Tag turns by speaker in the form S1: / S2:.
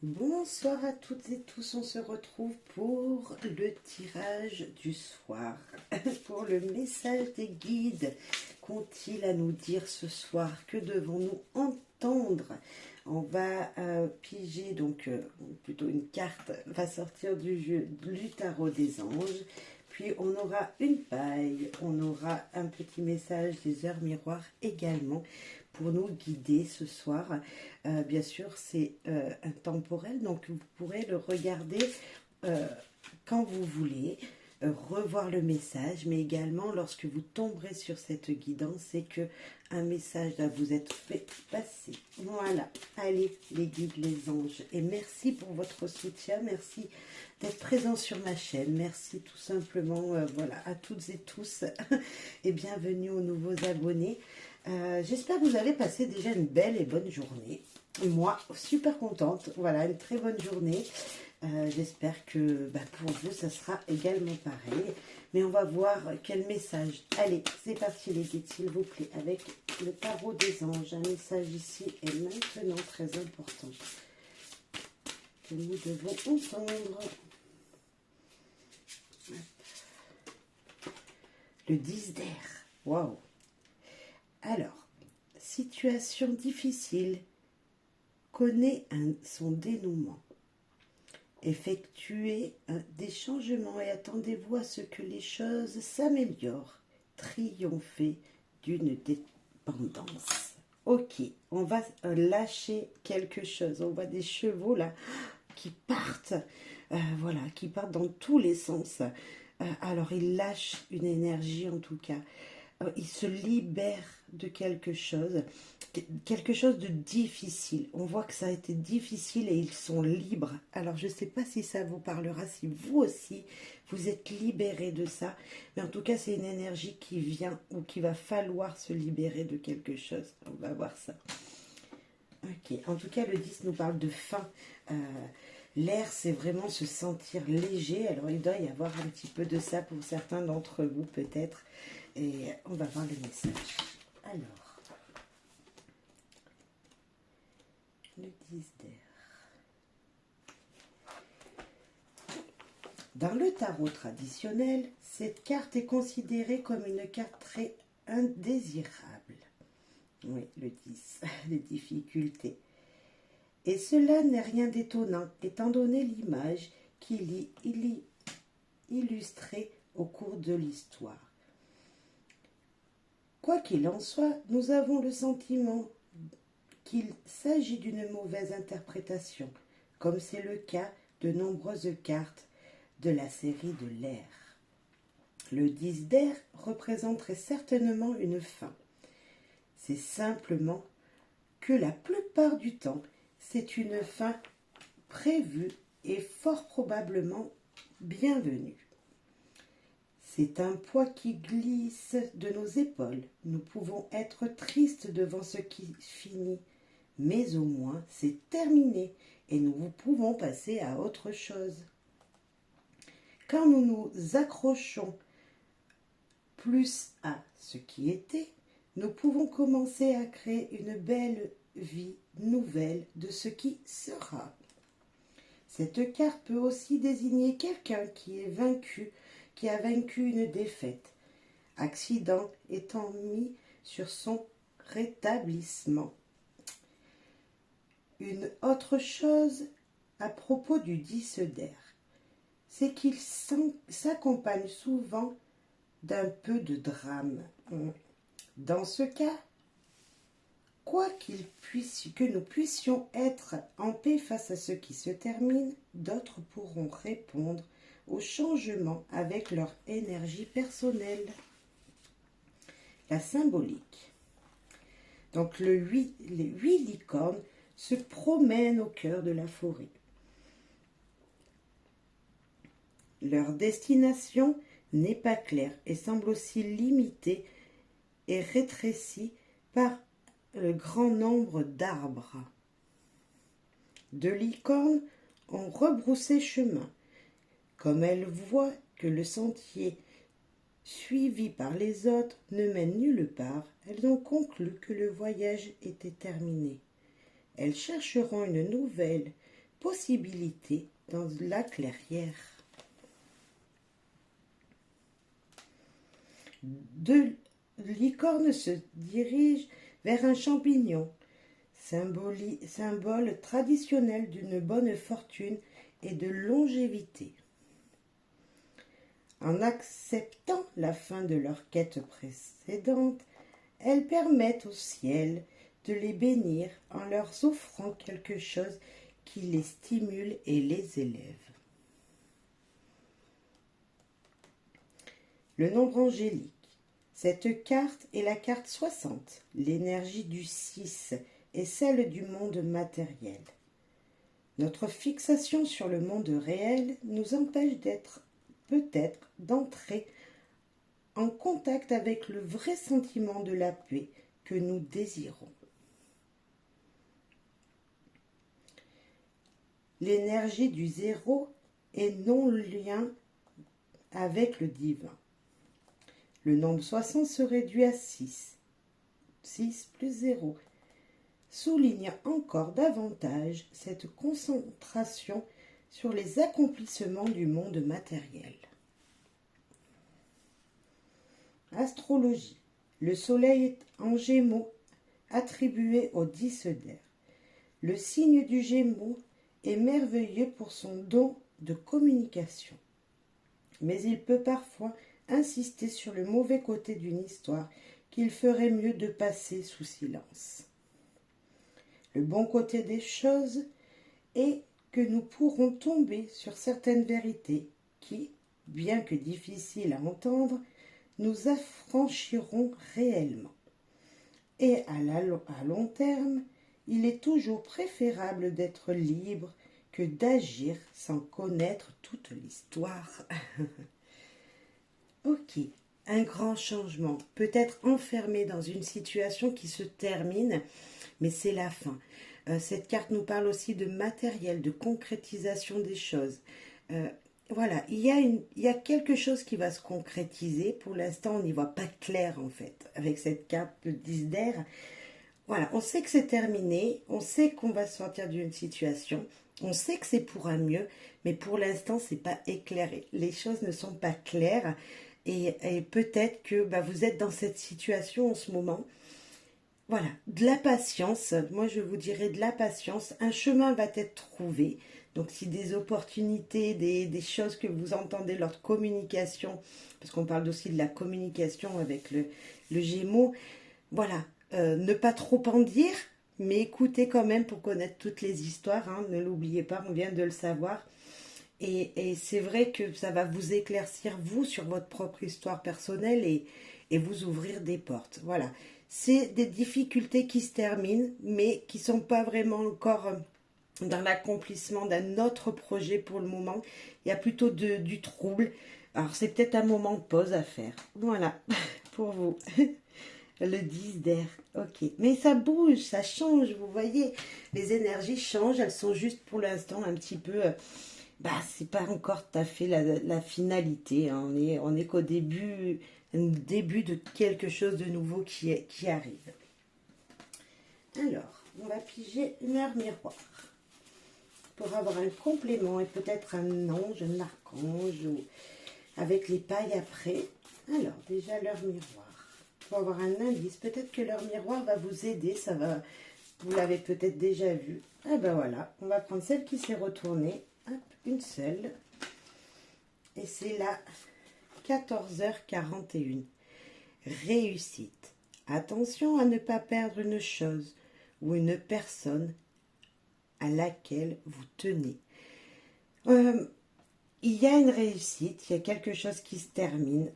S1: Bonsoir à toutes et tous, on se retrouve pour le tirage du soir, pour le message des guides. Qu'ont-ils à nous dire ce soir? Que devons-nous entendre? On va piger, donc plutôt une carte va sortir du jeu du tarot des anges. Puis on aura une paille, on aura un petit message des heures miroirs également pour nous guider ce soir. Bien sûr, c'est intemporel, donc vous pourrez le regarder quand vous voulez, revoir le message, mais également lorsque vous tomberez sur cette guidance, c'est que un message va vous être fait passer. Voilà, allez les guides, les anges, et merci pour votre soutien, merci d'être présent sur ma chaîne, merci tout simplement, voilà, à toutes et tous, et bienvenue aux nouveaux abonnés. J'espère que vous avez passé déjà une belle et bonne journée. Moi, super contente. Voilà, une très bonne journée. J'espère que pour vous, ça sera également pareil. Mais on va voir quel message. Allez, c'est parti les guides, s'il vous plaît, avec le tarot des anges. Un message ici et maintenant très important que nous devons entendre. Le 10 d'air. Waouh! Alors, situation difficile. Connaît son dénouement. Effectuez des changements et attendez-vous à ce que les choses s'améliorent. Triomphez d'une dépendance. Ok, on va lâcher quelque chose. On voit des chevaux là qui partent, voilà, qui partent dans tous les sens. Alors ils lâchent une énergie en tout cas. Ils se libèrent de quelque chose de difficile. On voit que ça a été difficile et ils sont libres. Alors je ne sais pas si ça vous parlera, si vous aussi vous êtes libérés de ça, mais en tout cas c'est une énergie qui vient ou qu'il va falloir se libérer de quelque chose. On va voir ça. Ok, en tout cas le 10 nous parle de fin. L'air, c'est vraiment se sentir léger. Alors il doit y avoir un petit peu de ça pour certains d'entre vous peut-être. Et on va voir le message. Alors, le 10 d'air. Dans le tarot traditionnel, cette carte est considérée comme une carte très indésirable. Oui, le 10, les difficultés. Et cela n'est rien d'étonnant, étant donné l'image qu'il y illustrée au cours de l'histoire. Quoi qu'il en soit, nous avons le sentiment qu'il s'agit d'une mauvaise interprétation, comme c'est le cas de nombreuses cartes de la série de l'air. Le 10 d'air représenterait certainement une fin. C'est simplement que la plupart du temps, c'est une fin prévue et fort probablement bienvenue. C'est un poids qui glisse de nos épaules. Nous pouvons être tristes devant ce qui finit, mais au moins c'est terminé et nous pouvons passer à autre chose. Quand nous nous accrochons plus à ce qui était, nous pouvons commencer à créer une belle vie nouvelle de ce qui sera. Cette carte peut aussi désigner quelqu'un qui est vaincu, qui a vaincu une défaite, accident étant mis sur son rétablissement. Une autre chose à propos du 10 d'air, c'est qu'il s'accompagne souvent d'un peu de drame. Dans ce cas, quoi que nous puissions être en paix face à ce qui se termine, d'autres pourront répondre au changement avec leur énergie personnelle. La symbolique. Donc les 8 licornes se promènent au cœur de la forêt. Leur destination n'est pas claire et semble aussi limitée et rétrécie par le grand nombre d'arbres. 2 licornes ont rebroussé chemin. Comme elles voient que le sentier suivi par les autres ne mène nulle part, elles ont conclu que le voyage était terminé. Elles chercheront une nouvelle possibilités dans la clairière. Deux licornes se dirigent vers un champignon, symbole traditionnel d'une bonne fortune et de longévité. En acceptant la fin de leur quête précédente, elles permettent au ciel de les bénir en leur offrant quelque chose qui les stimule et les élève. Le nombre angélique. Cette carte est la carte 60, l'énergie du 6 et celle du monde matériel. Notre fixation sur le monde réel nous empêche peut-être d'entrer en contact avec le vrai sentiment de la paix que nous désirons. L'énergie du 0 est non-lien avec le divin. Le nombre 60 se réduit à 6. 6 plus 0 souligne encore davantage cette concentration sur les accomplissements du monde matériel. Astrologie. Le soleil est en Gémeaux, attribué au 10 d'air. Le signe du Gémeaux est merveilleux pour son don de communication. Mais il peut parfois insister sur le mauvais côté d'une histoire qu'il ferait mieux de passer sous silence. Le bon côté des choses est que nous pourrons tomber sur certaines vérités qui, bien que difficiles à entendre, nous affranchiront réellement. Et à long terme, il est toujours préférable d'être libre que d'agir sans connaître toute l'histoire. Ok, un grand changement, peut-être enfermé dans une situation qui se termine, mais c'est la fin. Cette carte nous parle aussi de matériel, de concrétisation des choses. Voilà, il y a quelque chose qui va se concrétiser. Pour l'instant, on n'y voit pas clair en fait, avec cette carte de 10 d'air. Voilà, on sait que c'est terminé, on sait qu'on va sortir d'une situation, on sait que c'est pour un mieux, mais pour l'instant, c'est pas éclairé. Les choses ne sont pas claires et peut-être que vous êtes dans cette situation en ce moment. Voilà, de la patience, moi je vous dirais de la patience, un chemin va être trouvé. Donc si des opportunités, des choses que vous entendez lors de communication, parce qu'on parle aussi de la communication avec le Gémeaux, voilà, ne pas trop en dire, mais écoutez quand même pour connaître toutes les histoires, hein, ne l'oubliez pas, on vient de le savoir. Et c'est vrai que ça va vous éclaircir, vous, sur votre propre histoire personnelle et vous ouvrir des portes. Voilà, c'est des difficultés qui se terminent, mais qui ne sont pas vraiment encore dans l'accomplissement d'un autre projet pour le moment. Il y a plutôt du trouble. Alors, c'est peut-être un moment de pause à faire. Voilà, pour vous. Le 10 d'air, ok. Mais ça bouge, ça change, vous voyez. Les énergies changent, elles sont juste pour l'instant un petit peu... c'est pas encore tout à fait la finalité. Hein. On est qu'au début de quelque chose de nouveau qui arrive. Alors, on va piger une heure miroir pour avoir un complément et peut-être un ange, un archange ou avec les pailles après. Alors, déjà l'heure miroir. Pour avoir un indice, peut-être que l'heure miroir va vous aider, ça va, vous l'avez peut-être déjà vu. Ah ben voilà, on va prendre celle qui s'est retournée, hop, une seule, et c'est la 14h41. Réussite. Attention à ne pas perdre une chose ou une personne à laquelle vous tenez. Il y a une réussite, il y a quelque chose qui se termine.